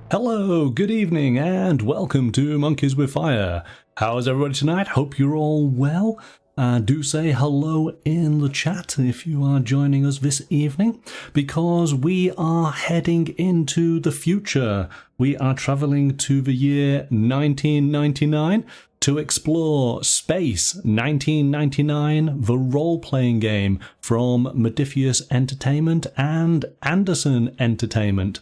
Hello, good evening, and welcome to Monkeys with Fire. How's everybody tonight? Hope you're all well. Do say hello in the chat if you are joining us this evening, because we are heading into the future. We are travelling to the year 1999 to explore Space 1999, the role-playing game from Modiphius Entertainment and Anderson Entertainment.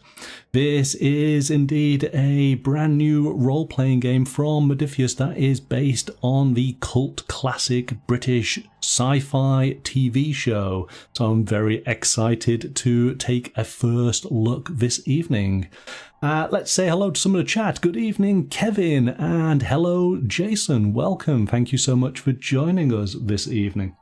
This is indeed a brand new role-playing game from Modiphius that is based on the cult classic British sci-fi TV show. So I'm very excited to take a first look this evening. Let's say hello to some of the chat. Good evening, Kevin, and hello, Jason. Welcome. Thank you so much for joining us this evening.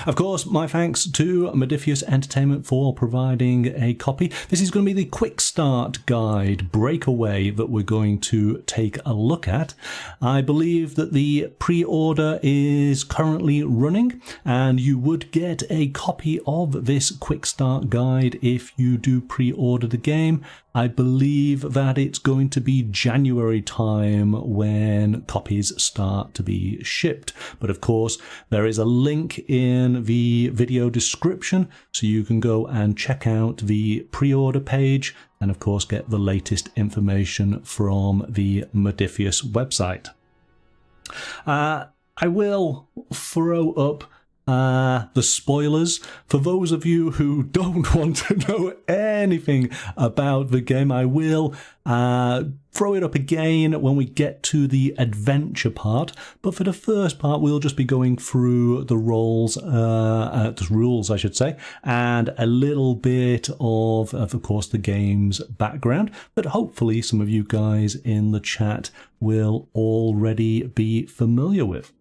Of course, my thanks to Modiphius Entertainment for providing a copy. This is going to be the Quickstart guide, Breakaway, that we're going to take a look at. I believe that the pre-order is currently running, and you would get a copy of this Quickstart guide if you do pre-order the game. I believe that it's going to be January time when copies start to be shipped. But of course, there is a link in the video description, so you can go and check out the pre-order page and of course get the latest information from the Modiphius website. I will throw up the spoilers for those of you who don't want to know anything about the game. I will throw it up again when we get to the adventure part, but for the first part we'll just be going through the rules I should say, and a little bit of course the game's background that hopefully some of you guys in the chat will already be familiar with.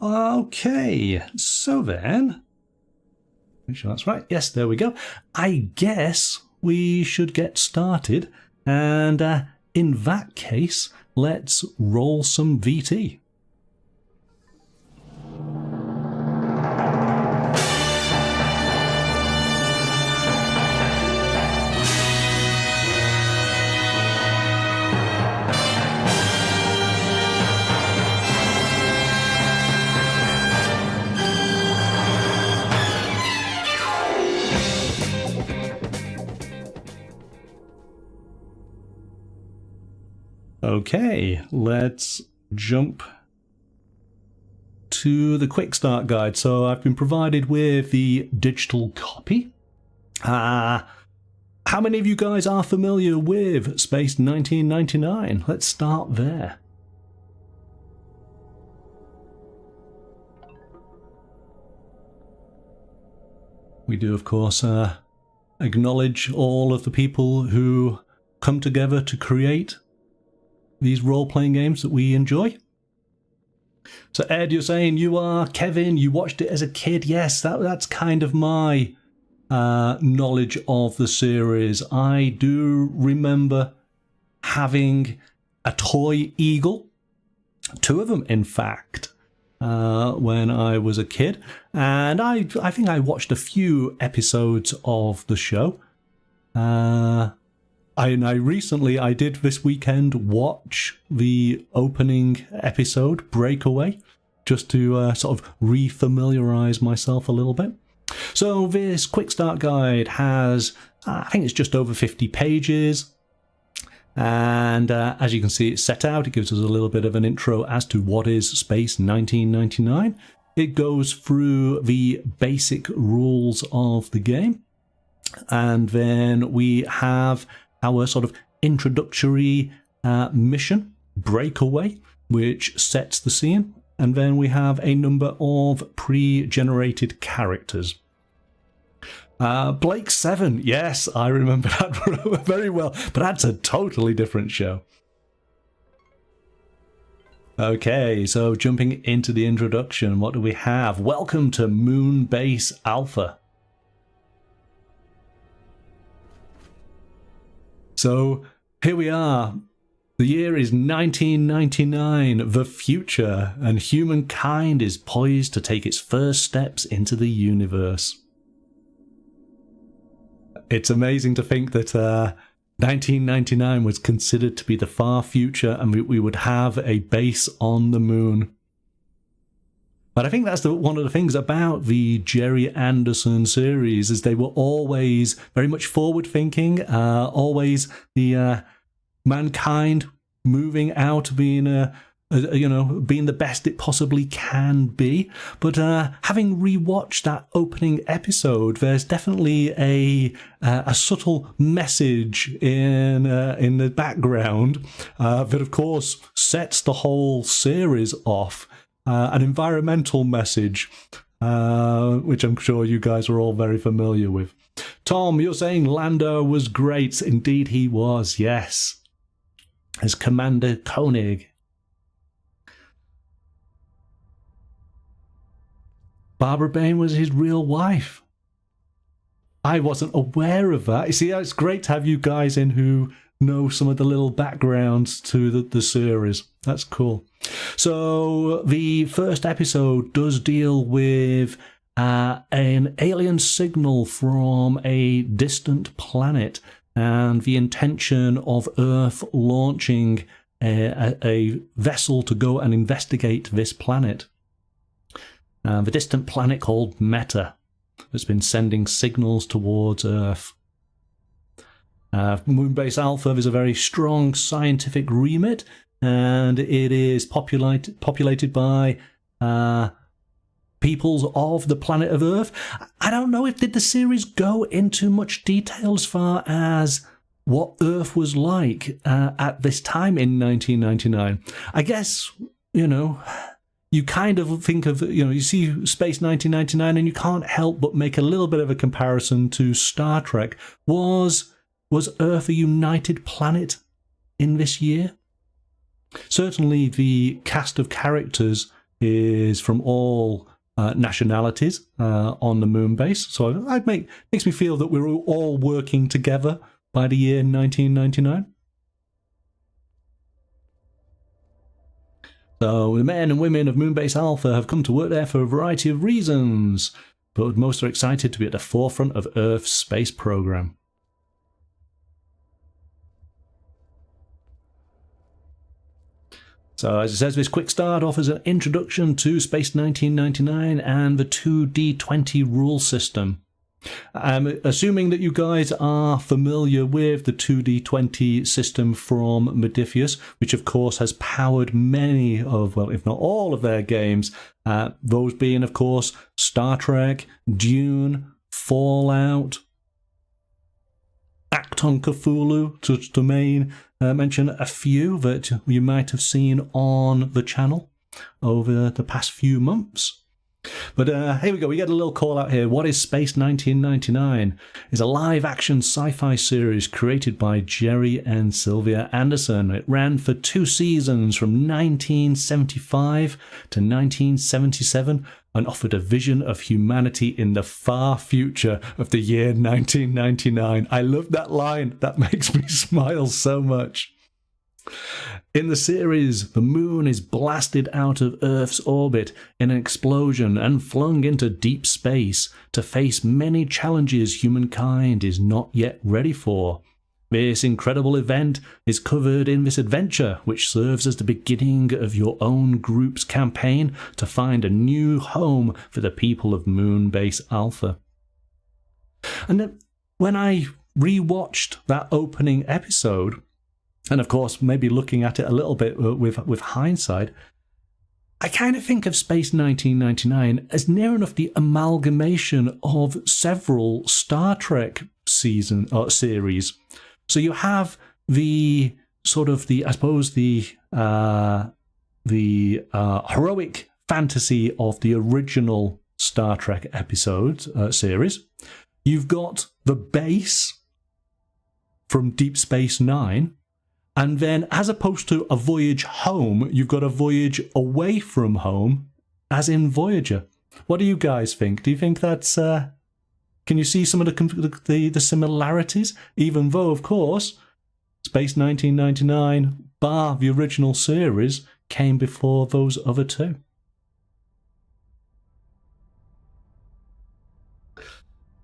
Okay, so then, make sure that's right. Yes, there we go. I guess we should get started, and in that case, let's roll some VT. Okay, let's jump to the Quickstart guide. So I've been provided with the digital copy. How many of you guys are familiar with Space 1999? Let's start there. We do, of course, acknowledge all of the people who come together to create these role-playing games that we enjoy. So Ed, you're saying you are Kevin, you watched it as a kid. Yes, that's kind of my knowledge of the series. I do remember having a toy eagle, two of them in fact, when I was a kid, and I think I watched a few episodes of the show. I did this weekend watch the opening episode, Breakaway, just to sort of re-familiarise myself a little bit. So this Quickstart guide has, I think it's just over 50 pages. And as you can see, it's set out. It gives us a little bit of an intro as to what is Space 1999. It goes through the basic rules of the game. And then we have our sort of introductory mission, Breakaway, which sets the scene. And then we have a number of pre-generated characters. Blake 7, yes, I remember that very well, but that's a totally different show. Okay, so jumping into the introduction, what do we have? Welcome to Moonbase Alpha. So here we are. The year is 1999, the future, and humankind is poised to take its first steps into the universe. It's amazing to think that 1999 was considered to be the far future, and we would have a base on the moon. But I think that's one of the things about the Jerry Anderson series, is they were always very much forward-thinking, always the mankind moving out, being being the best it possibly can be. But having rewatched that opening episode, there's definitely a subtle message in the background that, of course, sets the whole series off. An environmental message, which I'm sure you guys are all very familiar with. Tom, you're saying Lando was great. Indeed he was, yes. As Commander Koenig. Barbara Bain was his real wife. I wasn't aware of that. You see, it's great to have you guys in who know some of the little backgrounds to the series. That's cool. So the first episode does deal with an alien signal from a distant planet and the intention of Earth launching a vessel to go and investigate this planet. The distant planet called Meta that's been sending signals towards Earth. Moonbase Alpha is a very strong scientific remit, and it is populated by peoples of the planet of Earth. I don't know did the series go into much detail as far as what Earth was like at this time in 1999. I guess, you kind of think of, you see Space 1999 and you can't help but make a little bit of a comparison to Star Trek. Was Earth a united planet in this year? Certainly the cast of characters is from all nationalities on the Moonbase, so it makes me feel that we're all working together by the year 1999. So the men and women of Moonbase Alpha have come to work there for a variety of reasons, but most are excited to be at the forefront of Earth's space program. So, as it says, this Quickstart offers an introduction to Space 1999 and the 2D20 rule system. I'm assuming that you guys are familiar with the 2D20 system from Modiphius, which of course has powered many of, well, if not all of their games, those being, of course, Star Trek, Dune, Fallout, Acton Cthulhu, to mention a few that you might have seen on the channel over the past few months. But here we go, we get a little call out here. What is Space 1999? It's a live-action sci-fi series created by Jerry and Sylvia Anderson. It ran for 2 seasons from 1975 to 1977 and offered a vision of humanity in the far future of the year 1999. I love that line. That makes me smile so much. In the series, the moon is blasted out of Earth's orbit in an explosion and flung into deep space to face many challenges humankind is not yet ready for. This incredible event is covered in this adventure, which serves as the beginning of your own group's campaign to find a new home for the people of Moonbase Alpha. And then when I rewatched that opening episode, and of course maybe looking at it a little bit with hindsight, I kind of think of Space 1999 as near enough the amalgamation of several Star Trek series. So you have the heroic fantasy of the original Star Trek series. You've got the base from Deep Space Nine, and then as opposed to a voyage home, you've got a voyage away from home, as in Voyager. What do you guys think? Do you think that's... Can you see some of the similarities? Even though, of course, Space 1999, bar the original series, came before those other two.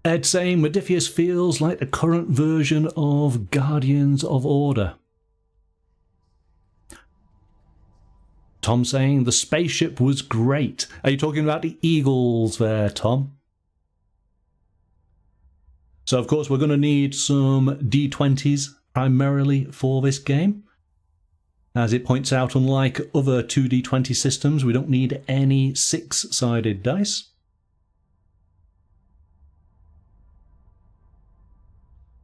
Ed saying Modiphius feels like the current version of Guardians of Order. Tom saying the spaceship was great. Are you talking about the Eagles there, Tom? So, of course, we're going to need some D20s primarily for this game. As it points out, unlike other 2D20 systems, we don't need any 6-sided dice.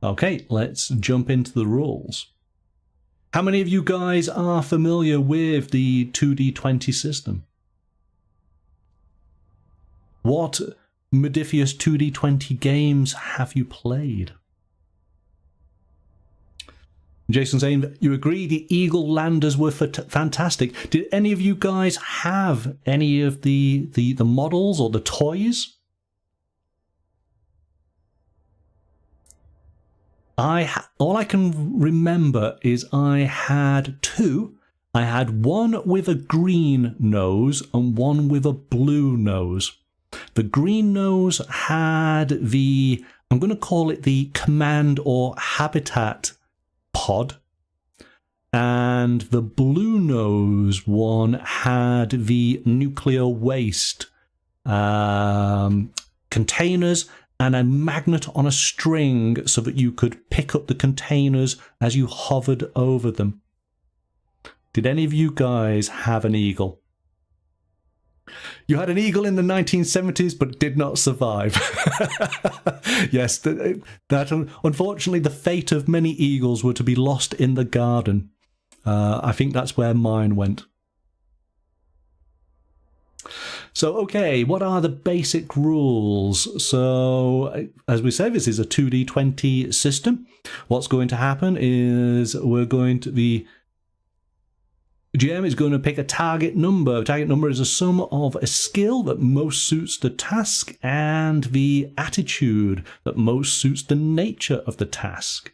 Okay, let's jump into the rules. How many of you guys are familiar with the 2D20 system? What Modiphius 2D20 games have you played? Jason saying that you agree the Eagle Landers were fantastic. Did any of you guys have any of the models or the toys? All I can remember is I had two. I had one with a green nose and one with a blue nose. The green nose had the, I'm going to call it the command or habitat pod, and the blue nose one had the nuclear waste containers and a magnet on a string so that you could pick up the containers as you hovered over them. Did any of you guys have an eagle? You had an eagle in the 1970s but did not survive. Yes, that unfortunately the fate of many eagles were to be lost in the garden. I think that's where mine went. So, okay, what are the basic rules? So, as we say, this is a 2D20 system. What's going to happen is the GM is going to pick a target number. A target number is a sum of a skill that most suits the task and the attitude that most suits the nature of the task.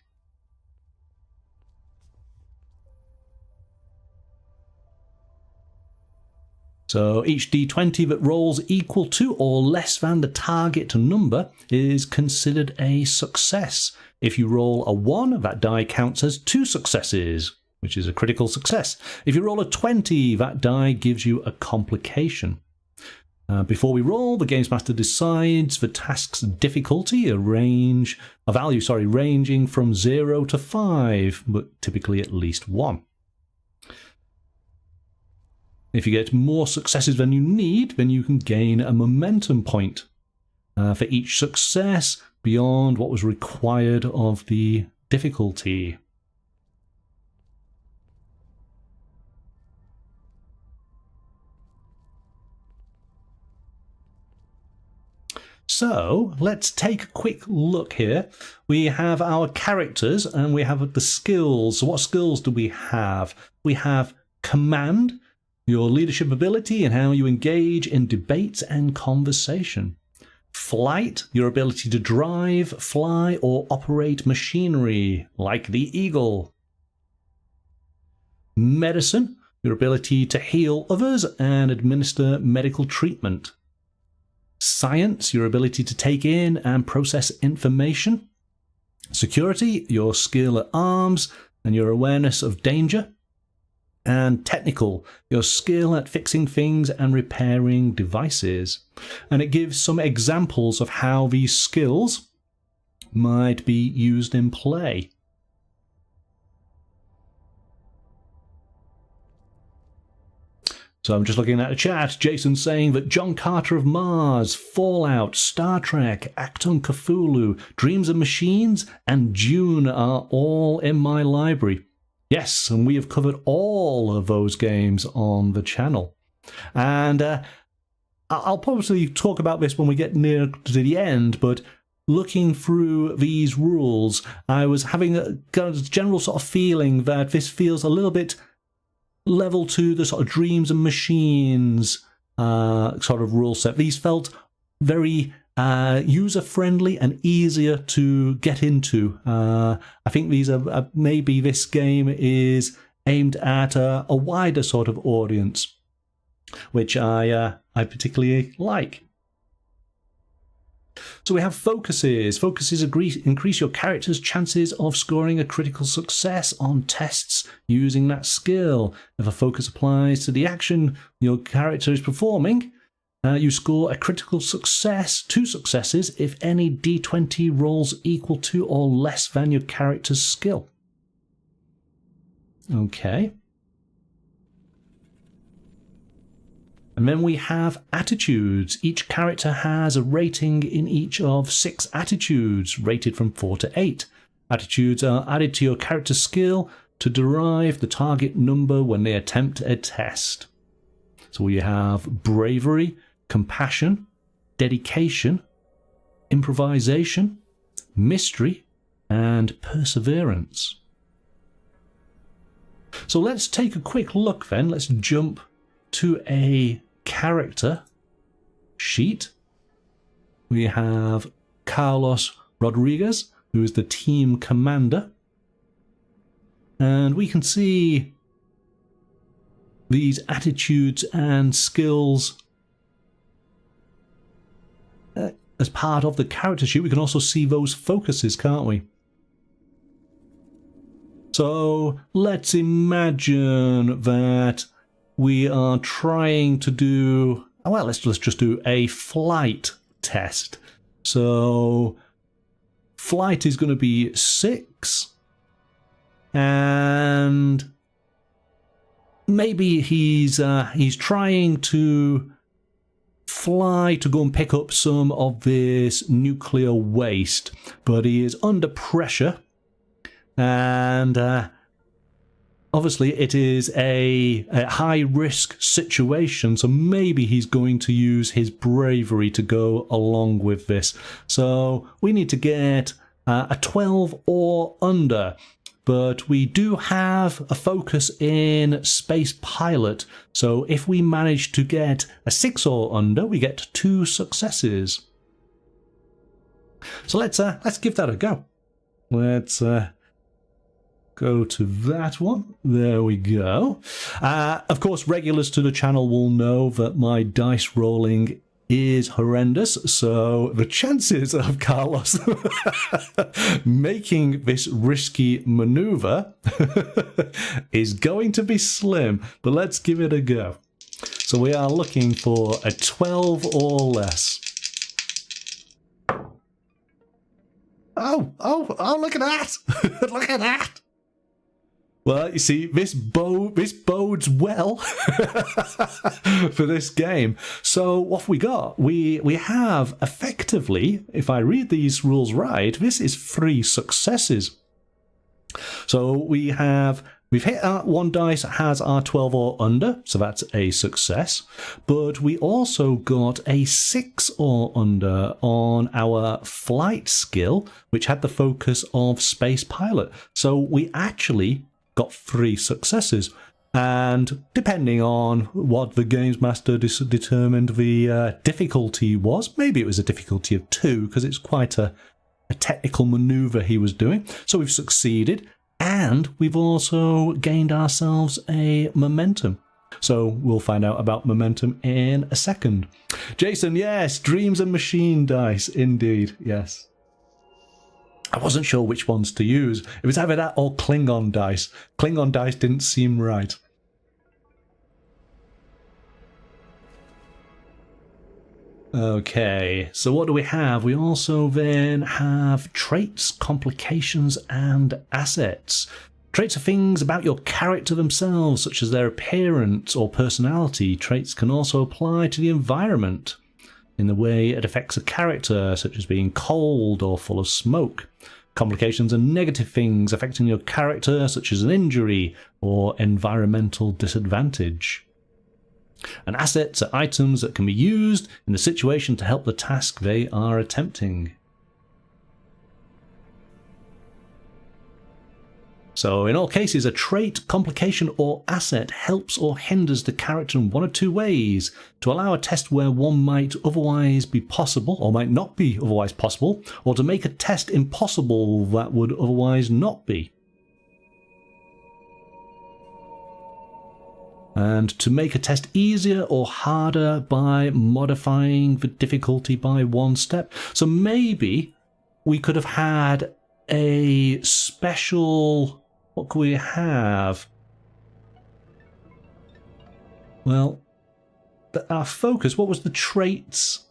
So each d20 that rolls equal to or less than the target number is considered a success. If you roll a 1, that die counts as 2 successes, which is a critical success. If you roll a 20, that die gives you a complication. Before we roll, the Games Master decides the task's difficulty, ranging from 0 to 5, but typically at least 1. If you get more successes than you need, then you can gain a momentum point for each success beyond what was required of the difficulty. So, let's take a quick look here. We have our characters and we have the skills. So what skills do we have? We have command, your leadership ability and how you engage in debates and conversation. Flight, your ability to drive, fly, or operate machinery, like the eagle. Medicine, your ability to heal others and administer medical treatment. Science, your ability to take in and process information. Security, your skill at arms and your awareness of danger. And technical, your skill at fixing things and repairing devices. And it gives some examples of how these skills might be used in play. So I'm just looking at the chat. Jason's saying that John Carter of Mars, Fallout, Star Trek, Acton Cthulhu, Dreams of Machines, and Dune are all in my library. Yes, and we have covered all of those games on the channel. And I'll probably talk about this when we get near to the end, but looking through these rules, I was having a general sort of feeling that this feels a little bit level to the sort of Dreams and Machines sort of rule set. These felt very user-friendly and easier to get into. I think these are maybe this game is aimed at a wider sort of audience, which I particularly like. So we have focuses. Focuses increase your character's chances of scoring a critical success on tests using that skill. If a focus applies to the action your character is performing, you score a critical success, 2 successes, if any d20 rolls equal to or less than your character's skill. Okay. And then we have attitudes. Each character has a rating in each of 6 attitudes, rated from 4 to 8. Attitudes are added to your character's skill to derive the target number when they attempt a test. So we have bravery, compassion, dedication, improvisation, mystery, and perseverance. So let's take a quick look then. Let's jump to a character sheet. We have Carlos Rodriguez, who is the team commander. And we can see these attitudes and skills as part of the character sheet. We can also see those focuses, can't we? So let's imagine that we are trying to do, well, let's just do a flight test. So flight is going to be 6, and maybe he's trying to fly to go and pick up some of this nuclear waste, but he is under pressure, and obviously it is a high-risk situation, so maybe he's going to use his bravery to go along with this. So we need to get a 12 or under, but we do have a focus in space pilot, so if we manage to get a 6 or under, we get 2 successes. So let's give that a go. Let's go to that one. There we go. Of course, regulars to the channel will know that my dice rolling is horrendous, so the chances of Carlos making this risky maneuver is going to be slim, but let's give it a go. So we are looking for a 12 or less. Oh, look at that! Look at that! Well, you see, this bodes well for this game. So what have we got? We have effectively, if I read these rules right, this is 3 successes. So we've hit our one dice that has our 12 or under, so that's a success. But we also got a 6 or under on our flight skill, which had the focus of space pilot. So we actually got 3 successes, and depending on what the games master determined the difficulty was, maybe it was a difficulty of 2 because it's quite a technical maneuver he was doing. So we've succeeded, and we've also gained ourselves a momentum. So we'll find out about momentum in a second. Jason, yes, dreams and machine dice, indeed, yes. I wasn't sure which ones to use. It was either that or Klingon dice. Klingon dice didn't seem right. Okay, so what do we have? We also then have traits, complications, and assets. Traits are things about your character themselves, such as their appearance or personality. Traits can also apply to the environment in the way it affects a character, such as being cold or full of smoke. Complications are negative things affecting your character, such as an injury or environmental disadvantage. And assets are items that can be used in the situation to help the task they are attempting. So in all cases, a trait, complication, or asset helps or hinders the character in one of 2 ways: to allow a test where one might otherwise be possible or might not be otherwise possible, or to make a test impossible that would otherwise not be. and to make a test easier or harder by modifying the difficulty by 1 step. So maybe we could have had a special... What could we have? Well, our focus, what was the traits?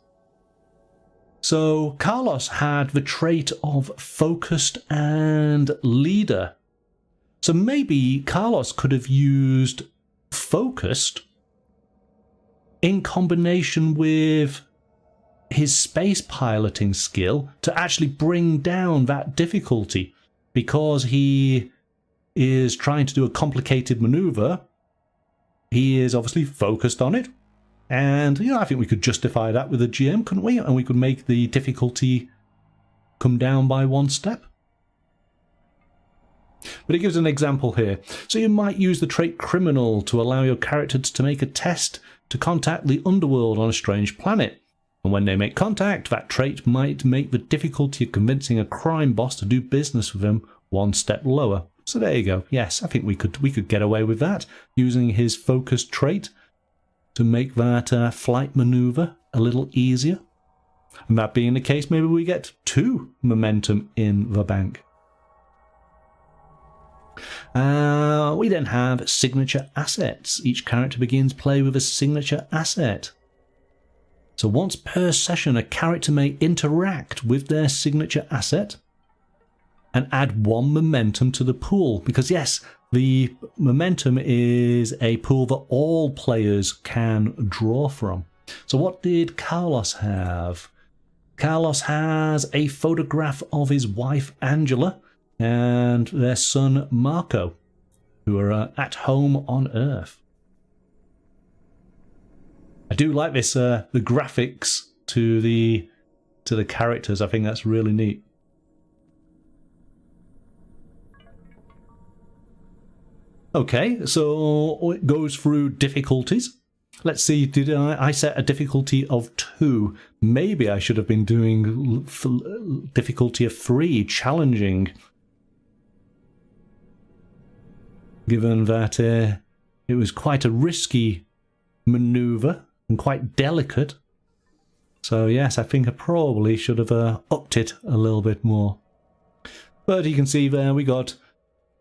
So Carlos had the trait of focused and leader. So maybe Carlos could have used focused in combination with his space piloting skill to actually bring down that difficulty, because he is trying to do a complicated maneuver. He is obviously focused on it, and I think we could justify that with a GM, couldn't we? And we could make the difficulty come down by 1 step. But it gives an example here. So you might use the trait criminal to allow your characters to make a test to contact the underworld on a strange planet. And when they make contact, that trait might make the difficulty of convincing a crime boss to do business with him 1 step lower. So there you go. Yes, I think we could get away with that, using his focused trait to make that flight maneuver a little easier. And that being the case, maybe we get 2 momentum in the bank. We then have signature assets. Each character begins play with a signature asset. So once per session, a character may interact with their signature asset and add 1 momentum to the pool. Because yes, the momentum is a pool that all players can draw from. So what did Carlos have? Carlos has a photograph of his wife Angela and their son Marco, who are at home on Earth. I do like this, the graphics to the characters. I think that's really neat. Okay, so it goes through difficulties. Let's see, did I set a difficulty of 2? Maybe I should have been doing difficulty of 3, challenging. Given that it was quite a risky maneuver and quite delicate. So yes, I think I probably should have upped it a little bit more. But you can see there we got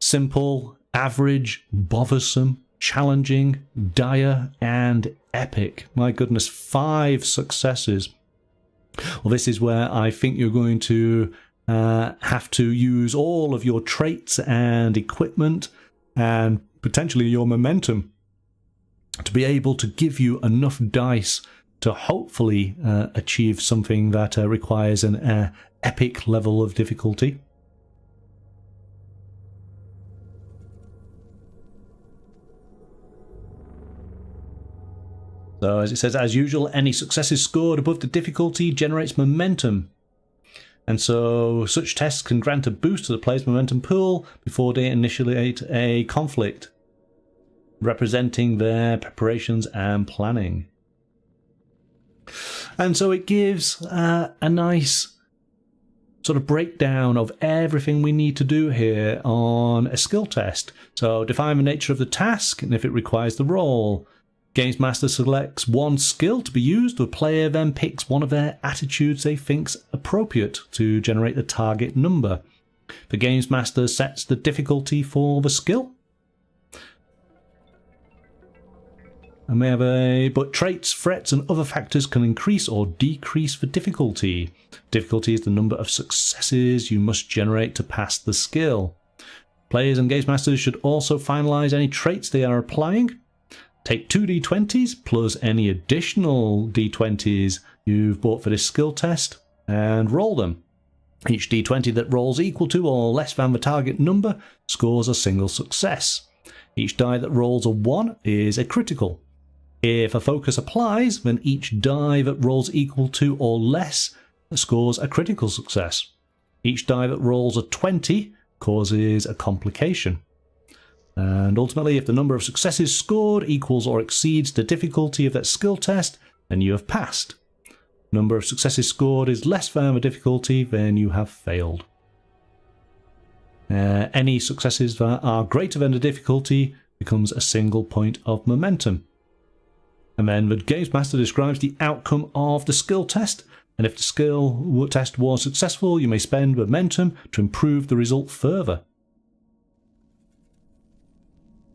simple, average, bothersome, challenging, dire, and epic. My goodness, 5 successes. Well, this is where I think you're going to have to use all of your traits and equipment and potentially your momentum to be able to give you enough dice to hopefully achieve something that requires an epic level of difficulty. So as it says, as usual, any successes scored above the difficulty generates momentum. And so such tests can grant a boost to the player's momentum pool before they initiate a conflict, representing their preparations and planning. And so it gives a nice sort of breakdown of everything we need to do here on a skill test. So define the nature of the task and if it requires the roll. Games Master selects 1 skill to be used. The player then picks one of their attitudes they think's appropriate to generate the target number. The Games Master sets the difficulty for the skill. And we have but traits, threats, and other factors can increase or decrease the difficulty. Difficulty is the number of successes you must generate to pass the skill. Players and Games Masters should also finalize any traits they are applying. Take 2 d20s plus any additional d20s you've bought for this skill test and roll them. Each d20 that rolls equal to or less than the target number scores a single success. Each die that rolls a 1 is a critical. If a focus applies, then each die that rolls equal to or less scores a critical success. Each die that rolls a 20 causes a complication. And ultimately, if the number of successes scored equals or exceeds the difficulty of that skill test, then you have passed. Number of successes scored is less than the difficulty, then you have failed. Any successes that are greater than the difficulty becomes a single point of momentum. And then the Games Master describes the outcome of the skill test, and if the skill test was successful, you may spend momentum to improve the result further.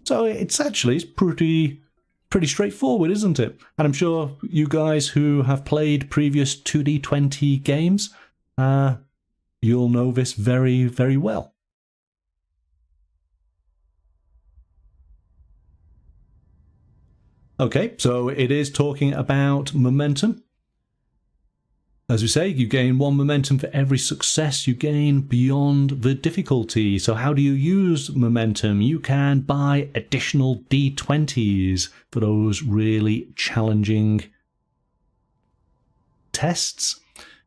So it's actually pretty straightforward, isn't it? And I'm sure you guys who have played previous 2D20 games, you'll know this very, very well. Okay, so it is talking about momentum. As we say, you gain 1 momentum for every success you gain beyond the difficulty. So how do you use momentum? You can buy additional D20s for those really challenging tests.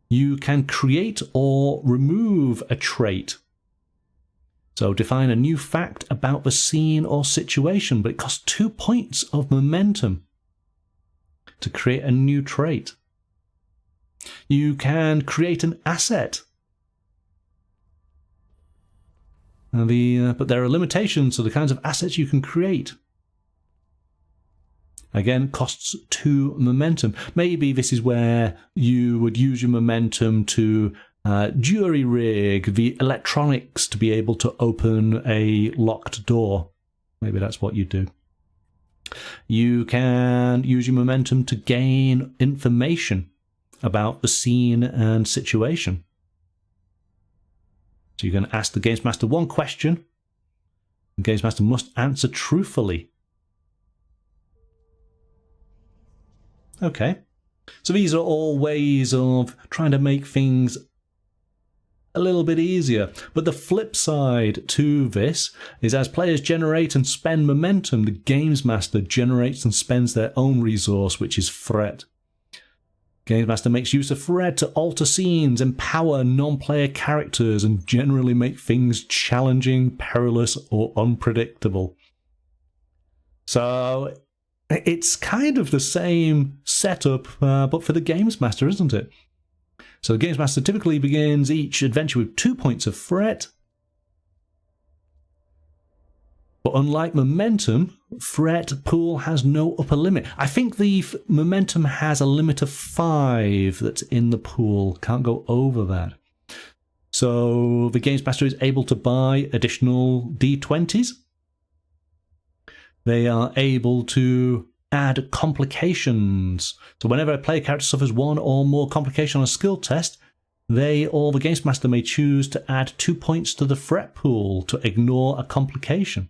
You can create or remove a trait. So define a new fact about the scene or situation, but it costs 2 points of momentum to create a new trait. You can create an asset. But there are limitations to the kinds of assets you can create. Again, costs 2 momentum. Maybe this is where you would use your momentum to jury rig the electronics to be able to open a locked door. Maybe that's what you do. You can use your momentum to gain information about the scene and situation. So you can ask the Games Master 1 question. The Games Master must answer truthfully. Okay. So these are all ways of trying to make things a little bit easier. But the flip side to this is as players generate and spend momentum, the Games Master generates and spends their own resource, which is threat. Games Master makes use of threat to alter scenes, empower non-player characters, and generally make things challenging, perilous, or unpredictable. So it's kind of the same setup, but for the Games Master, isn't it? So the Games Master typically begins each adventure with 2 points of threat. But unlike momentum, threat pool has no upper limit. I think the momentum has a limit of 5 that's in the pool. Can't go over that. So the Games Master is able to buy additional D20s. They are able to add complications. So whenever a player character suffers 1 or more complication on a skill test, they or the Games Master may choose to add 2 points to the threat pool to ignore a complication.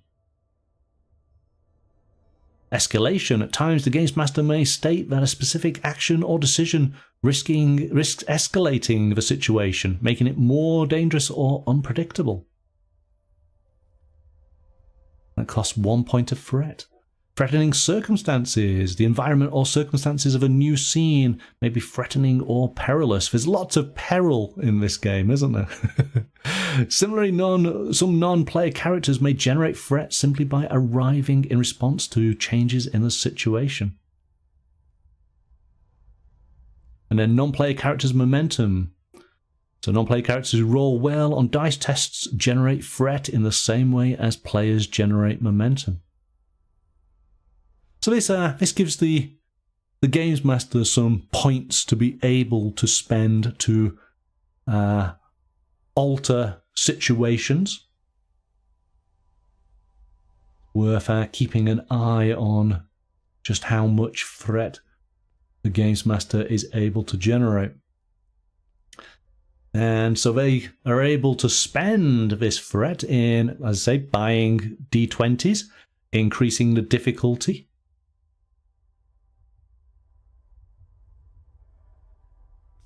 Escalation. At times, the Games Master may state that a specific action or decision risks escalating the situation, making it more dangerous or unpredictable. That costs 1 point of threat. Threatening circumstances. The environment or circumstances of a new scene may be threatening or perilous. There's lots of peril in this game, isn't there? Similarly, some non-player characters may generate threats simply by arriving in response to changes in the situation. And then non-player characters' momentum. So non-player characters who roll well on dice tests generate threat in the same way as players generate momentum. So this gives the Games Master some points to be able to spend to alter situations. Worth keeping an eye on just how much threat the Games Master is able to generate. And so they are able to spend this threat in, as I say, buying D20s, increasing the difficulty.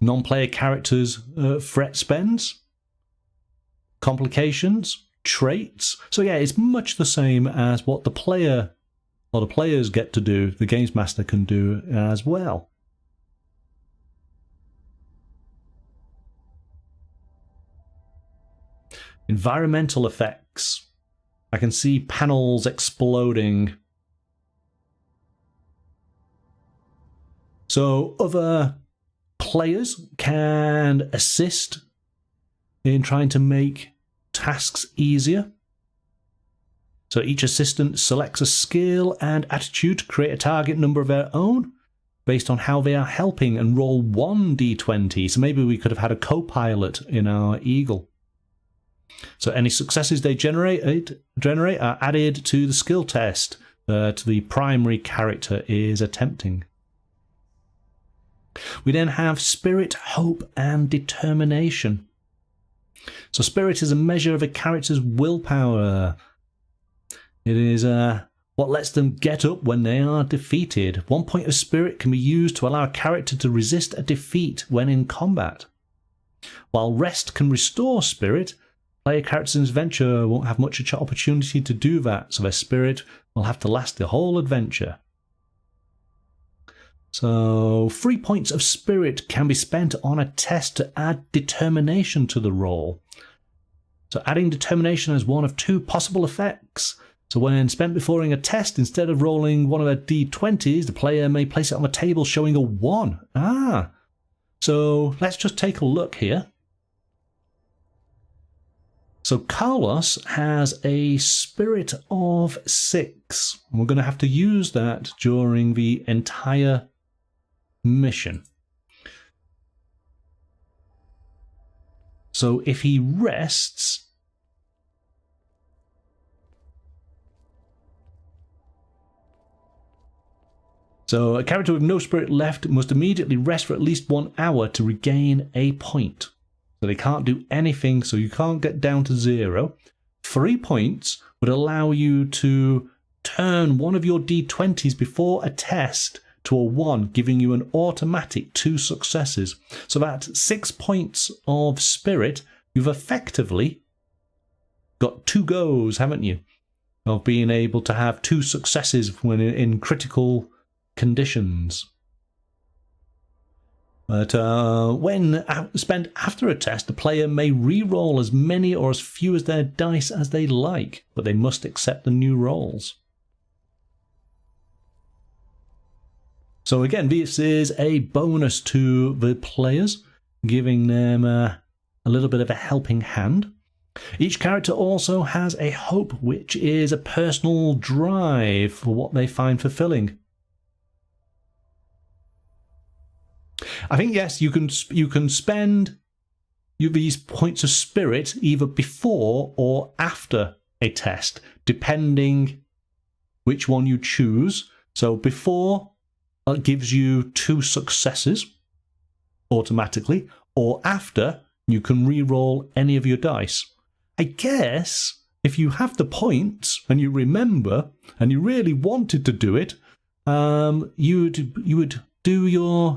Non-player characters' threat spends, complications, traits. So yeah, it's much the same as what the players get to do, the Games Master can do as well. Environmental effects. I can see panels exploding. So other players can assist in trying to make tasks easier. So each assistant selects a skill and attitude to create a target number of their own based on how they are helping and roll 1d20. So maybe we could have had a co-pilot in our eagle. So any successes they generate are added to the skill test that the primary character is attempting. We then have spirit, hope, and determination. So spirit is a measure of a character's willpower. It is what lets them get up when they are defeated. 1 point of spirit can be used to allow a character to resist a defeat when in combat. While rest can restore spirit, player characters in this adventure won't have much opportunity to do that, so their spirit will have to last the whole adventure. So 3 points of spirit can be spent on a test to add determination to the roll. So adding determination has one of 2 possible effects. So when spent before a test, instead of rolling one of their d20s, the player may place it on the table showing a 1. So let's just take a look here. So Carlos has a spirit of 6. And we're going to have to use that during the entire mission. So if he rests, so a character with no spirit left must immediately rest for at least 1 hour to regain a point. So they can't do anything, so you can't get down to 0. 3 points would allow you to turn one of your d20s before a test to a 1, giving you an automatic 2 successes. So that's 6 points of spirit. You've effectively got 2 goes, haven't you? Of being able to have 2 successes when in critical conditions. But when spent after a test, the player may re-roll as many or as few as their dice as they like, but they must accept the new rolls. So again, this is a bonus to the players, giving them a little bit of a helping hand. Each character also has a hope, which is a personal drive for what they find fulfilling. I think, yes, you can spend these points of spirit either before or after a test, depending which one you choose. So before gives you 2 successes automatically, or after you can re-roll any of your dice. I guess if you have the points and you remember and you really wanted to do it, you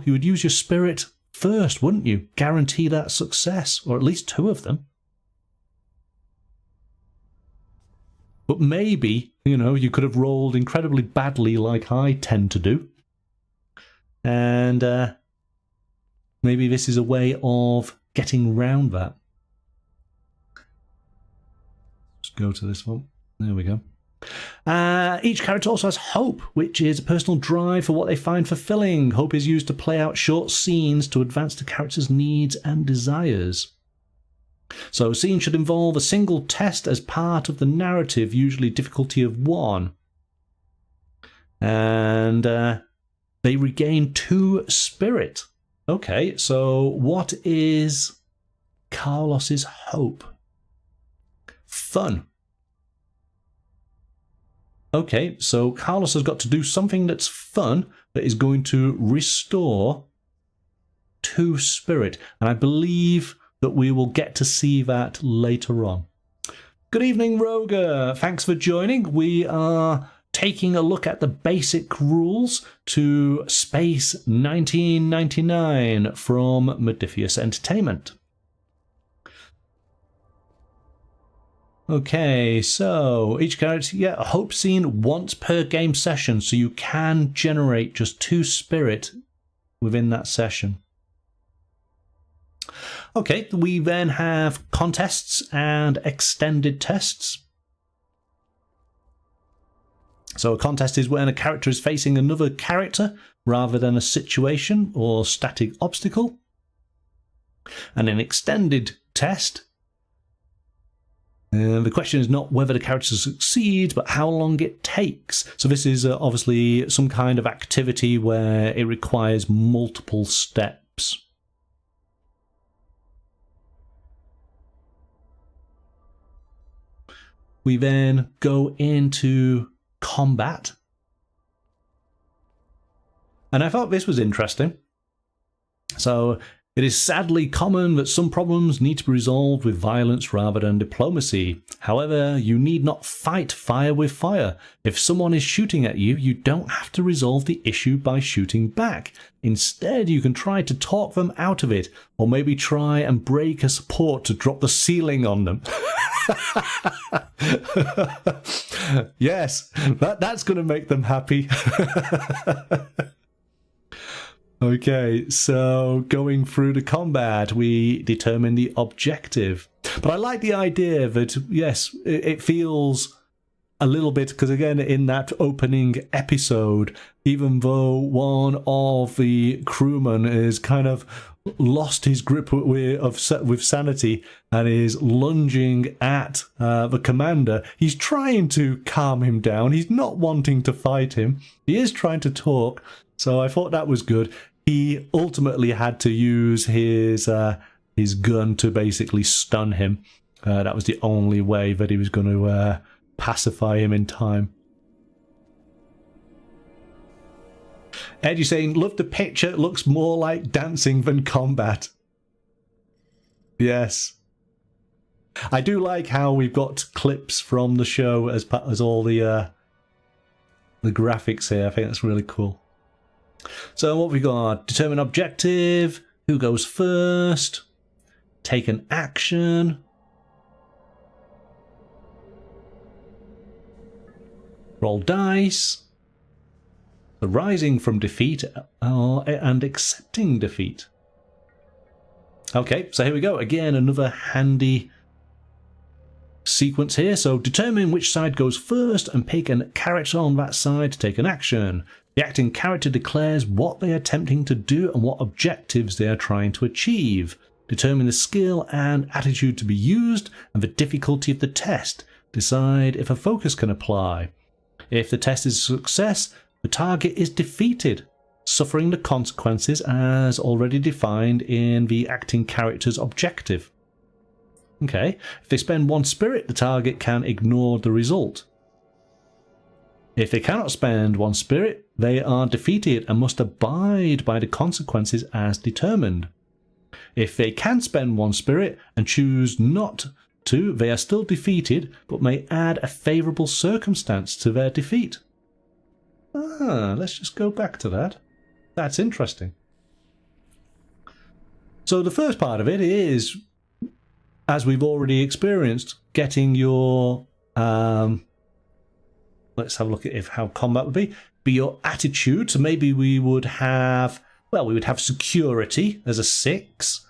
would use your spirit first, wouldn't you? Guarantee that success, or at least 2 of them. But maybe, you could have rolled incredibly badly like I tend to do. And maybe this is a way of getting round that. Let's go to this one. There we go. Each character also has hope, which is a personal drive for what they find fulfilling. Hope is used to play out short scenes to advance the character's needs and desires. So a scene should involve a single test as part of the narrative, usually difficulty of 1. And they regain 2 spirit. Okay, so what is Carlos's hope? Fun. Okay, so Carlos has got to do something that's fun that is going to restore 2 spirit. And I believe that we will get to see that later on. Good evening, Roger. Thanks for joining. We are taking a look at the basic rules to Space 1999 from Modiphius Entertainment. Okay, so each character, a hope scene once per game session, so you can generate just 2 spirit within that session. Okay, we then have contests and extended tests. So a contest is when a character is facing another character rather than a situation or static obstacle. And an extended test The question is not whether the character succeeds, but how long it takes. So this is obviously some kind of activity where it requires multiple steps. We then go into combat. And I thought this was interesting. So, it is sadly common that some problems need to be resolved with violence rather than diplomacy. However, you need not fight fire with fire. If someone is shooting at you, you don't have to resolve the issue by shooting back. Instead, you can try to talk them out of it, or maybe try and break a support to drop the ceiling on them. Yes, that's going to make them happy. Okay, so going through the combat, we determine the objective. But I like the idea that, yes, it feels a little bit, because again, in that opening episode, even though one of the crewmen is kind of lost his grip with sanity and is lunging at the commander, he's trying to calm him down. He's not wanting to fight him. He is trying to talk. So I thought that was good. He ultimately had to use his gun to basically stun him. That was the only way that he was going to pacify him in time. Ed, you're saying, love the picture. It looks more like dancing than combat. Yes. I do like how we've got clips from the show as all the graphics here. I think that's really cool. So what we got? Determine objective. Who goes first? Take an action. Roll dice. Arising from defeat and accepting defeat. Okay, so here we go. Again, another handy sequence here. So determine which side goes first and pick a character on that side to take an action. The acting character declares what they are attempting to do and what objectives they are trying to achieve. Determine the skill and attitude to be used and the difficulty of the test. Decide if a focus can apply. If the test is a success, the target is defeated, suffering the consequences as already defined in the acting character's objective. Okay, if they spend 1 spirit, the target can ignore the result. If they cannot spend 1 spirit, they are defeated and must abide by the consequences as determined. If they can spend 1 spirit and choose not to, they are still defeated, but may add a favourable circumstance to their defeat. Let's just go back to that. That's interesting. So the first part of it is, as we've already experienced, getting your... let's have a look at how combat would be your attitude. So maybe we would have... Well, we would have security as a 6.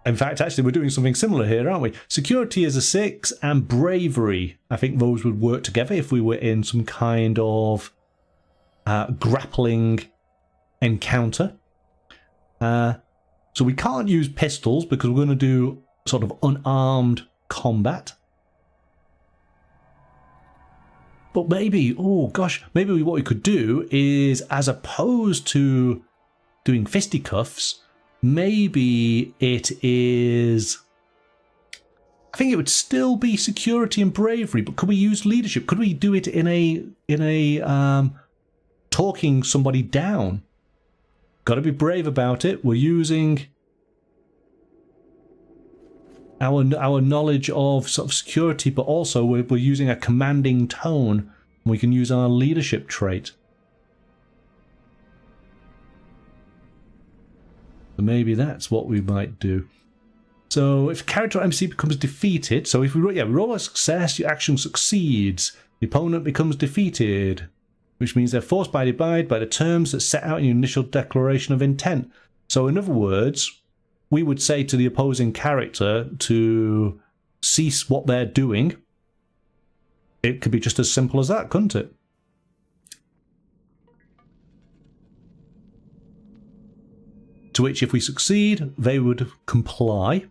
In fact, actually, we're doing something similar here, aren't we? Security is a 6 and bravery. I think those would work together if we were in some kind of grappling encounter. So we can't use pistols because we're going to do sort of unarmed combat. But maybe, oh gosh, maybe what we could do is, as opposed to doing fisticuffs, maybe it is... I think it would still be security and bravery, but could we use leadership? Could we do it in a talking somebody down? Got to be brave about it. We're using our knowledge of sort of security, but also we're using a commanding tone. We can use our leadership trait. So maybe that's what we might do. So if character MC becomes defeated, so if we roll a success, your action succeeds. The opponent becomes defeated, which means they're forced to abide by the terms that set out in your initial declaration of intent. So in other words, we would say to the opposing character to cease what they're doing. It could be just as simple as that, couldn't it? To which, if we succeed, they would comply.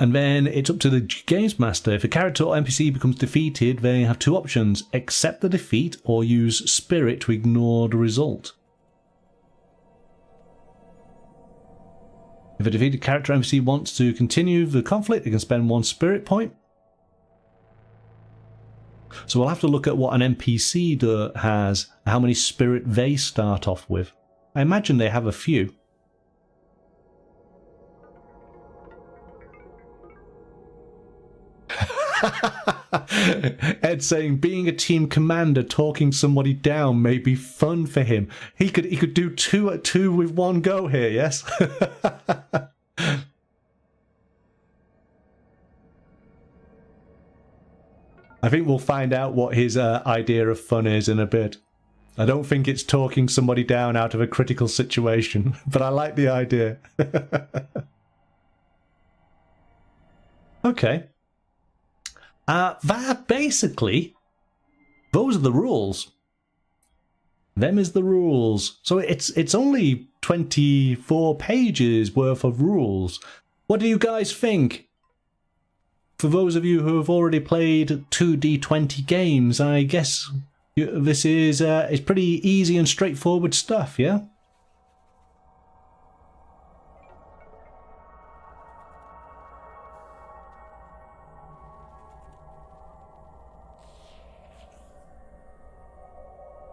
And then it's up to the Games Master. If a character or NPC becomes defeated, they have two options: accept the defeat or use spirit to ignore the result. If a defeated character or NPC wants to continue the conflict, they can spend 1 spirit point. So we'll have to look at what an NPC has, how many spirit they start off with. I imagine they have a few. Ed saying being a team commander, talking somebody down may be fun for him. He could do two with one go here, yes? I think we'll find out what his idea of fun is in a bit. I don't think it's talking somebody down out of a critical situation, but I like the idea. Okay. That basically, those are the rules. Them is the rules. So it's only 24 pages worth of rules. What do you guys think? For those of you who have already played 2D20 games, I guess this is it's pretty easy and straightforward stuff, yeah?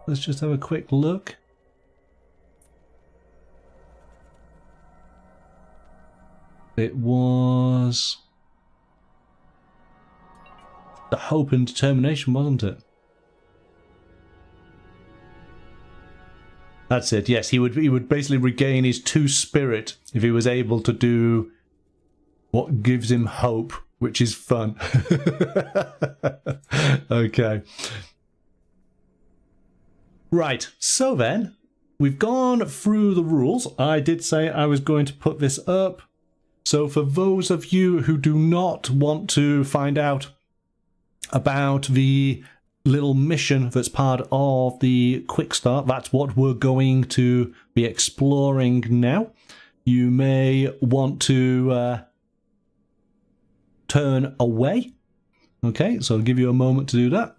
Let's just have a quick look. It was the hope and determination, wasn't it? That's it. Yes, he would basically regain his 2 spirit if he was able to do what gives him hope, which is fun. Okay. Right, so then, we've gone through the rules. I did say I was going to put this up. So for those of you who do not want to find out about the little mission that's part of the Quickstart, that's what we're going to be exploring now. You may want to turn away. Okay, so I'll give you a moment to do that.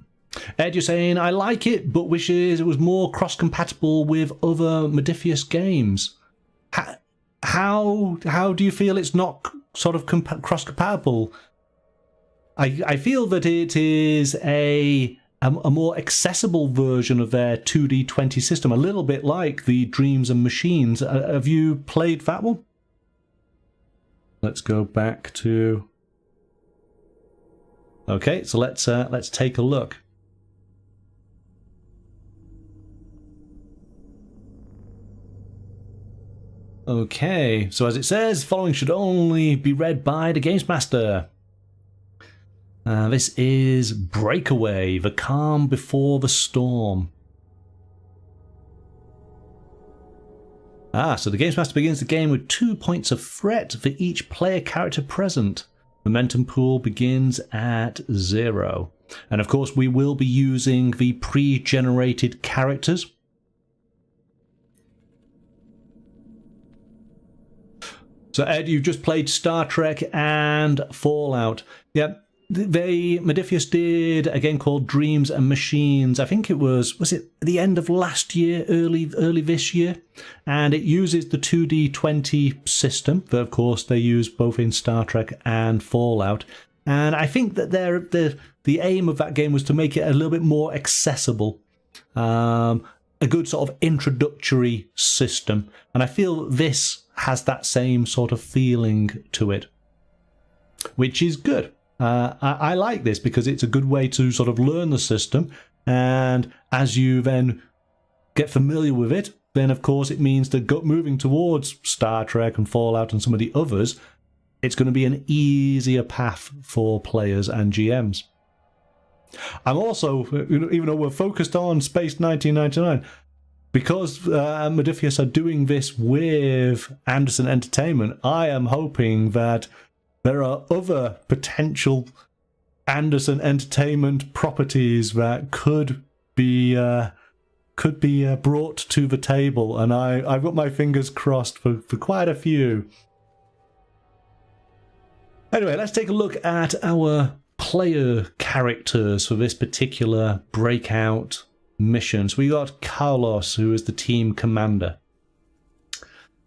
Ed, you're saying, I like it, but wishes it was more cross-compatible with other Modiphius games. How do you feel it's not sort of cross-compatible? I feel that it is a more accessible version of their 2D20 system, a little bit like the Dreams and Machines. Have you played that one? Let's go back to... Okay, so let's take a look. Okay, so as it says, following should only be read by the Games Master. This is Breakaway, the calm before the storm. So the Games Master begins the game with 2 points of threat for each player character present. Momentum pool begins at 0. And of course we will be using the pre-generated characters. So Ed, you've just played Star Trek and Fallout. Yep. Modiphius did a game called Dreams and Machines. I think it was it the end of last year, early this year? And it uses the 2D20 system that, of course, they use both in Star Trek and Fallout. And I think that the aim of that game was to make it a little bit more accessible. A good sort of introductory system. And I feel this has that same sort of feeling to it, which is good. I like this because it's a good way to sort of learn the system, and as you then get familiar with it, then of course it means that moving towards Star Trek and Fallout and some of the others, it's going to be an easier path for players and GMs. I'm also, even though we're focused on Space 1999, because Modiphius are doing this with Anderson Entertainment, I am hoping that there are other potential Anderson Entertainment properties that could be brought to the table, and I've got my fingers crossed for quite a few. Anyway, let's take a look at our player characters for this particular breakout mission. So we got Carlos, who is the team commander.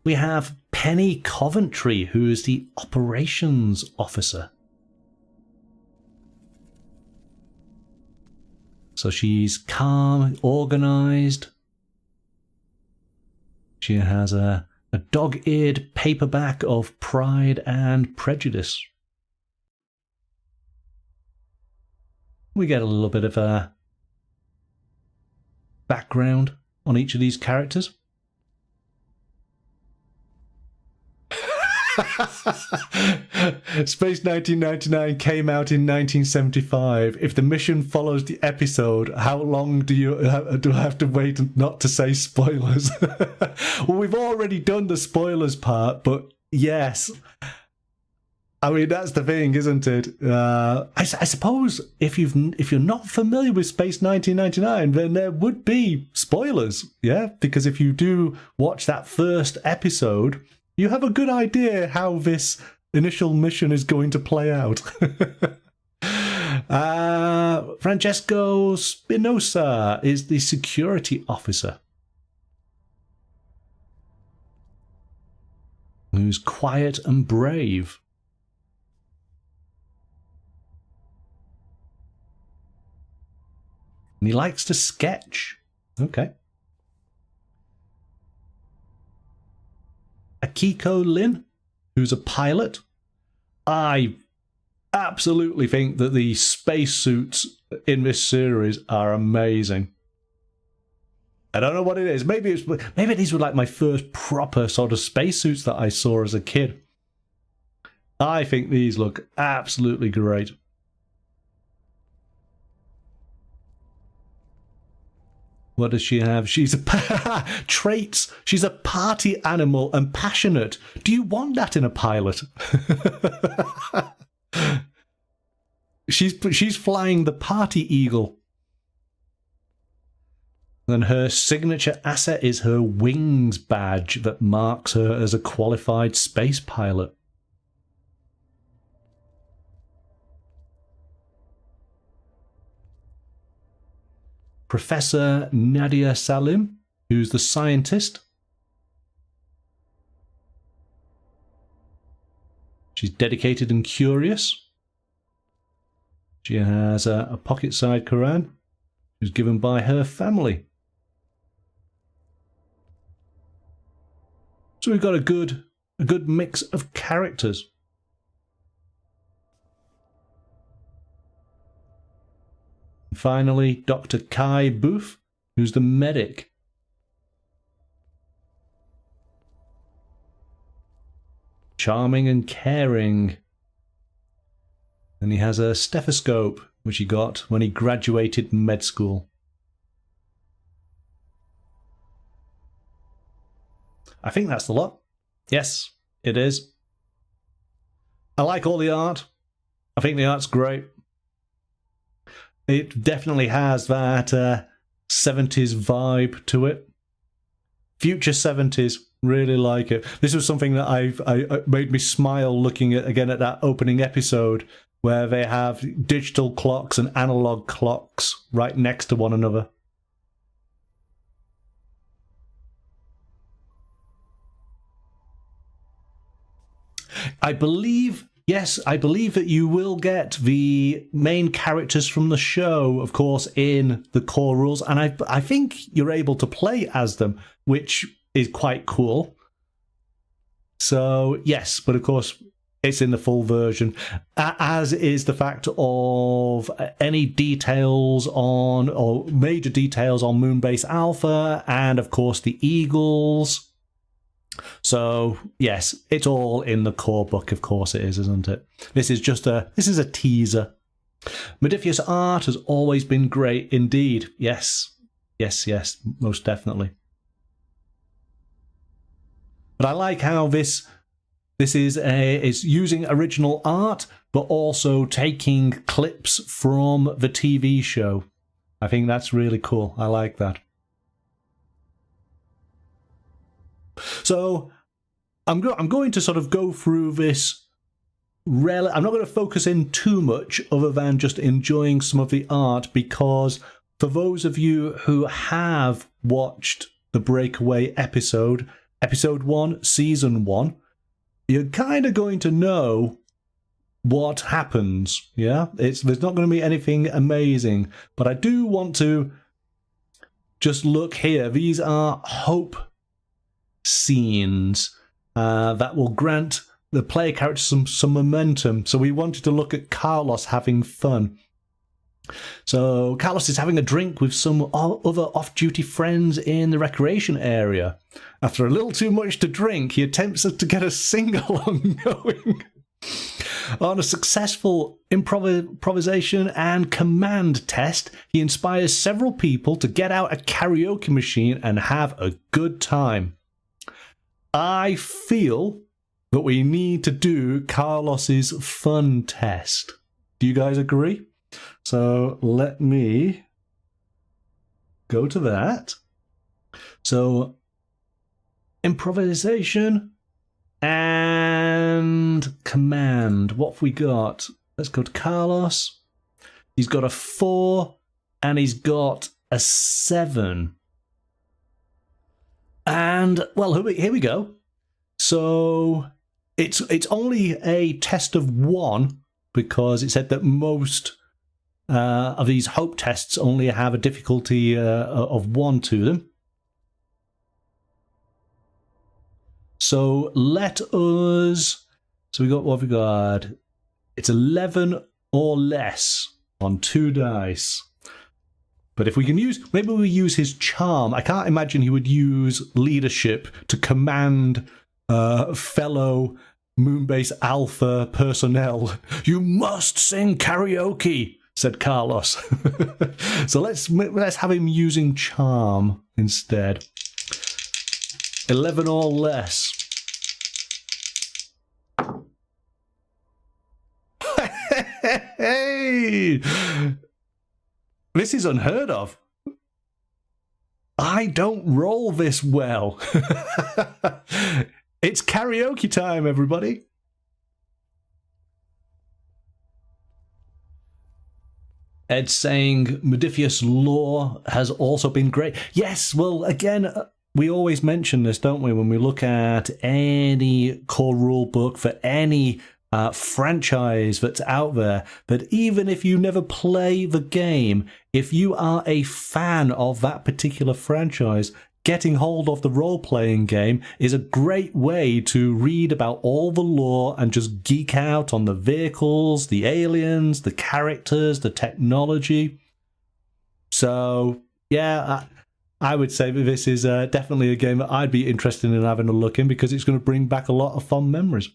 We have Penny Coventry, who is the operations officer. So she's calm, organised. She has a dog-eared paperback of Pride and Prejudice. We get a little bit of a background on each of these characters. Space 1999 came out in 1975. If the mission follows the episode, how long do I have to wait not to say spoilers? Well, we've already done the spoilers part, but yes. I mean, that's the thing, isn't it? I suppose if you're not familiar with Space 1999, then there would be spoilers, yeah? Because if you do watch that first episode, you have a good idea how this initial mission is going to play out. Francesco Spinoza is the security officer, who's quiet and brave. And he likes to sketch. Okay. Akiko Lin, who's a pilot. I absolutely think that the spacesuits in this series are amazing. I don't know what it is. Maybe these were like my first proper sort of spacesuits that I saw as a kid. I think these look absolutely great. What does she have? She's a traits. She's a party animal and passionate. Do you want that in a pilot? She's flying the party eagle. And her signature asset is her wings badge that marks her as a qualified space pilot. Professor Nadia Salim, who's the scientist. She's dedicated and curious. She has a pocket-sized Quran, who's given by her family. So we've got a good mix of characters. Finally, Dr. Kai Booth, who's the medic. Charming and caring. And he has a stethoscope, which he got when he graduated med school. I think that's the lot. Yes, it is. I like all the art. I think the art's great. It definitely has that 70s vibe to it. Future 70s, really like it. This was something that I made me smile looking at again at that opening episode where they have digital clocks and analog clocks right next to one another. I believe that you will get the main characters from the show, of course, in the core rules, and I think you're able to play as them, which is quite cool. So, yes, but of course, it's in the full version, as is the fact of any details on, or major details on Moonbase Alpha, and of course the Eagles. So, yes, it's all in the core book, of course it is, isn't it? This is a teaser. Modiphius art has always been great indeed. Yes, most definitely. But I like how this is using original art, but also taking clips from the TV show. I think that's really cool. I like that. So I'm going to sort of go through this I'm not going to focus in too much other than just enjoying some of the art, because for those of you who have watched the Breakaway episode 1, Season 1, you're kind of going to know what happens, yeah? There's not going to be anything amazing, but I do want to just look here. These are hope scenes that will grant the player character some momentum. So we wanted to look at Carlos having fun. So Carlos is having a drink with some other off-duty friends in the recreation area. After a little too much to drink, he attempts to get a sing-along going. On a successful improvisation and command test, he inspires several people to get out a karaoke machine and have a good time. I feel that we need to do Carlos's fun test. Do you guys agree? So let me go to that. So improvisation and command. What have we got? Let's go to Carlos. He's got a 4 and he's got a 7. And, well, here we go. So it's only a test of 1, because it said that most of these hope tests only have a difficulty of 1 to them. So let us... So we got what we got. It's 11 or less on 2 dice. But if we can use... Maybe we use his charm. I can't imagine he would use leadership to command fellow Moonbase Alpha personnel. You must sing karaoke, said Carlos. So let's have him using charm instead. 11 or less. Hey! This is unheard of. I don't roll this well. It's karaoke time, everybody. Ed's saying Modiphius lore has also been great. Yes, well, again, we always mention this, don't we, when we look at any core rule book for any franchise that's out there, that even if you never play the game, if you are a fan of that particular franchise, getting hold of the role-playing game is a great way to read about all the lore and just geek out on the vehicles, the aliens, the characters, the technology. So, yeah, I would say that this is definitely a game that I'd be interested in having a look in, because it's going to bring back a lot of fond memories.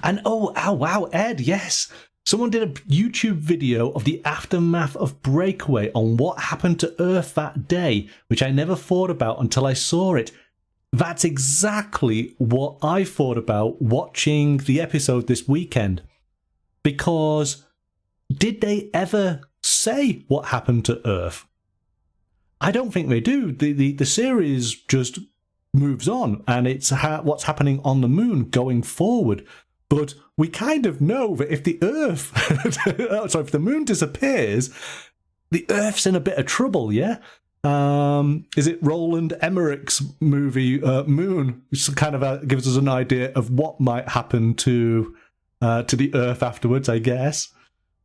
And oh wow, Ed, yes. Someone did a YouTube video of the aftermath of Breakaway on what happened to Earth that day, which I never thought about until I saw it. That's exactly what I thought about watching the episode this weekend. Because did they ever say what happened to Earth? I don't think they do. The series just moves on, and it's what's happening on the moon going forward. But we kind of know that if the Earth, if the moon disappears, the Earth's in a bit of trouble, yeah? Is it Roland Emmerich's movie Moon, which kind of gives us an idea of what might happen to the Earth afterwards, I guess.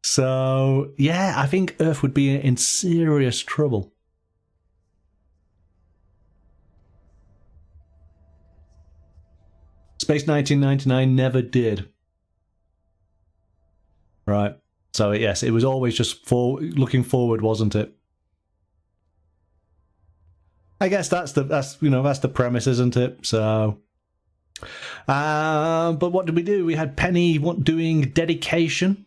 So, yeah, I think Earth would be in serious trouble. Space 1999 never did. Right. So, yes, it was always just looking forward, wasn't it? I guess that's the premise, isn't it? So, but what did we do? We had Penny doing dedication,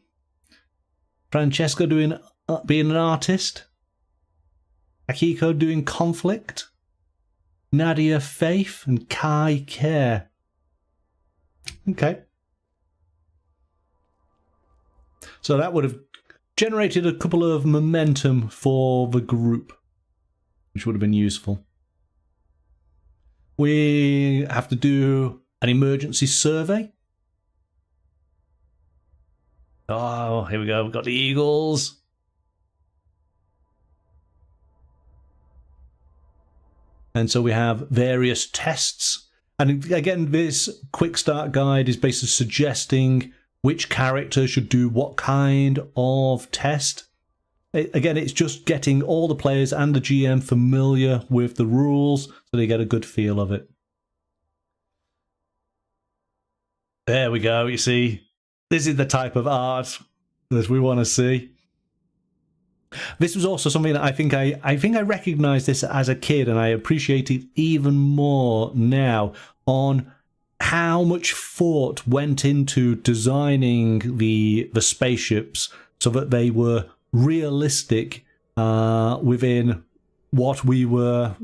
Francesca doing being an artist, Akiko doing conflict, Nadia faith, and Kai care. Okay. So that would have generated a couple of momentum for the group, which would have been useful. We have to do an emergency survey. Oh, here we go. We've got the eagles. And so we have various tests. And again, this quick start guide is basically suggesting which character should do what kind of test. Again, it's just getting all the players and the GM familiar with the rules so they get a good feel of it. There we go, you see. This is the type of art that we want to see. This was also something that I think I recognized this as a kid, and I appreciate it even more now, on how much thought went into designing the spaceships so that they were realistic within what we were,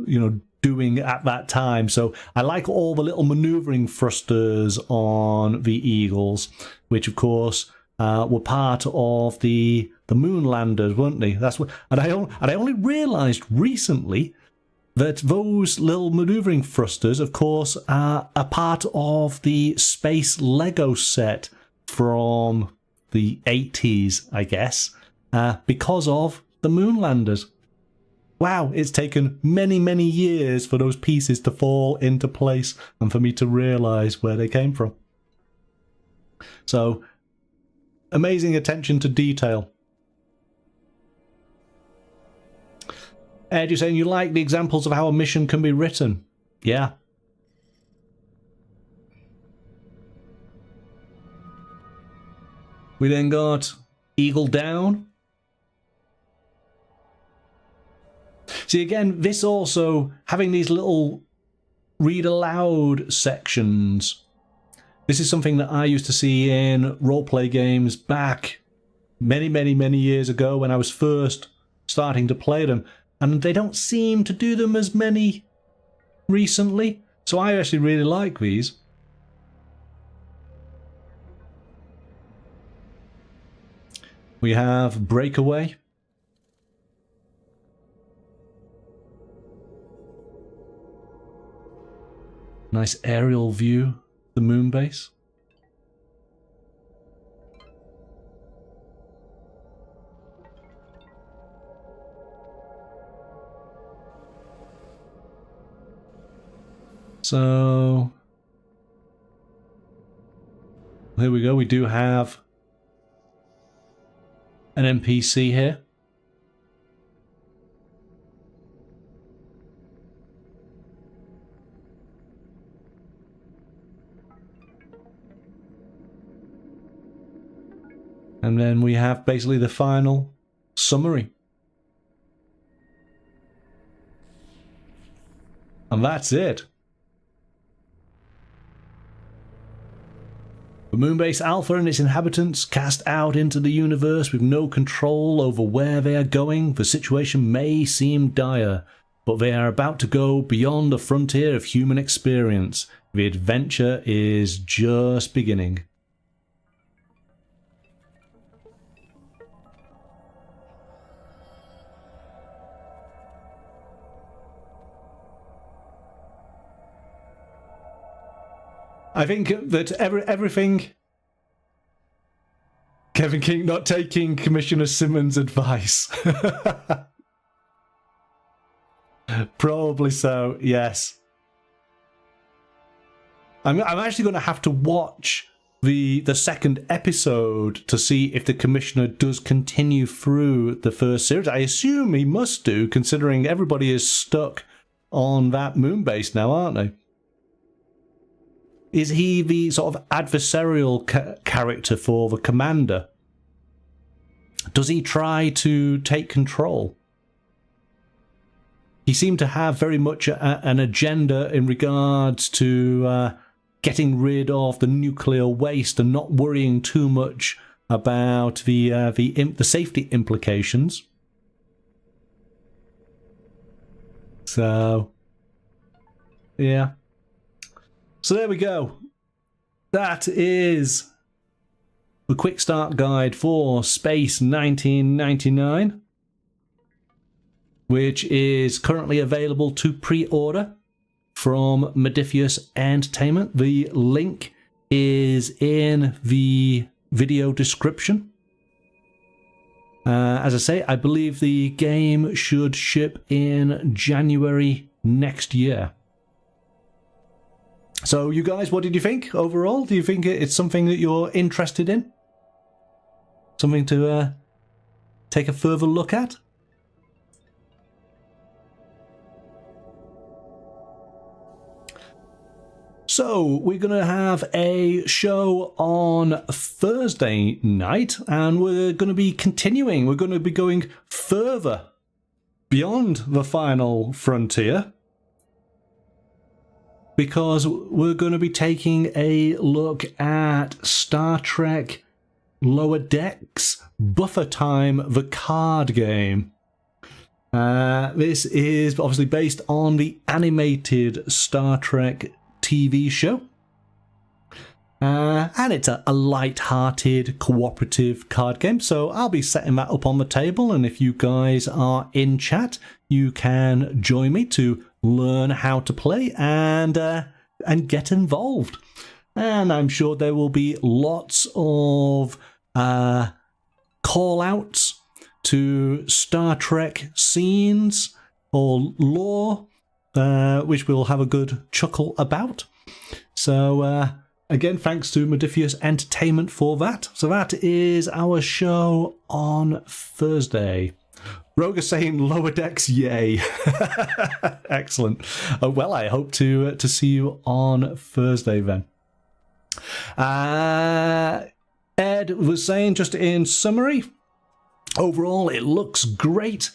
doing at that time. So I like all the little maneuvering thrusters on the Eagles, which of course were part of the moon landers, weren't they? That's what, and I only realised recently that those little maneuvering thrusters, of course, are a part of the space Lego set from the 80s, I guess, because of the moon landers. Wow, it's taken many, many years for those pieces to fall into place and for me to realise where they came from. So, amazing attention to detail. Ed, you're saying you like the examples of how a mission can be written. Yeah. We then got Eagle Down. See, again, this also, having these little read aloud sections. This is something that I used to see in roleplay games back many, many, many years ago when I was first starting to play them. And they don't seem to do them as many recently. So I actually really like these. We have Breakaway. Nice aerial view, the Moonbase. So, here we go. We do have an NPC here. And then we have basically the final summary. And that's it. The Moonbase Alpha and its inhabitants cast out into the universe with no control over where they are going. The situation may seem dire, but they are about to go beyond the frontier of human experience. The adventure is just beginning. I think that everything... Kevin King not taking Commissioner Simmons' advice. Probably so, yes. I'm actually going to have to watch the second episode to see if the Commissioner does continue through the first series. I assume he must do, considering everybody is stuck on that Moonbase now, aren't they? Is he the sort of adversarial character for the commander? Does he try to take control? He seemed to have very much an agenda in regards to getting rid of the nuclear waste and not worrying too much about the safety implications. So, yeah. So there we go. That is the quick start guide for Space 1999, which is currently available to pre-order from Modiphius Entertainment. The link is in the video description. As I say, I believe the game should ship in January next year. So you guys, what did you think overall? Do you think it's something that you're interested in? Something to take a further look at? So we're going to have a show on Thursday night, and we're going to be continuing. We're going to be going further beyond the final frontier, because we're going to be taking a look at Star Trek Lower Decks Buffer Time, the card game. This is obviously based on the animated Star Trek TV show. And it's a light-hearted, cooperative card game. So I'll be setting that up on the table, and if you guys are in chat, you can join me to learn how to play and get involved. And I'm sure there will be lots of call-outs to Star Trek scenes or lore, which we'll have a good chuckle about. So again, thanks to Modiphius Entertainment for that. So that is our show on Thursday. Rogue is saying Lower Decks, yay. Excellent. Well, I hope to see you on Thursday then. Ed was saying, just in summary, overall it looks great.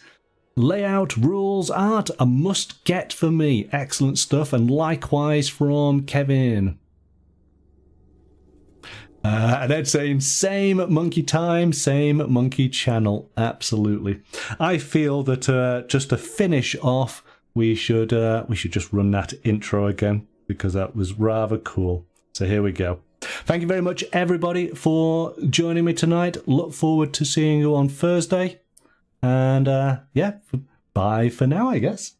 Layout, rules, art, a must get for me. Excellent stuff, and likewise from Kevin. And Ed saying, same monkey time, same monkey channel. Absolutely. I feel that just to finish off, we should just run that intro again, because that was rather cool. So here we go. Thank you very much, everybody, for joining me tonight. Look forward to seeing you on Thursday. And yeah, bye for now, I guess.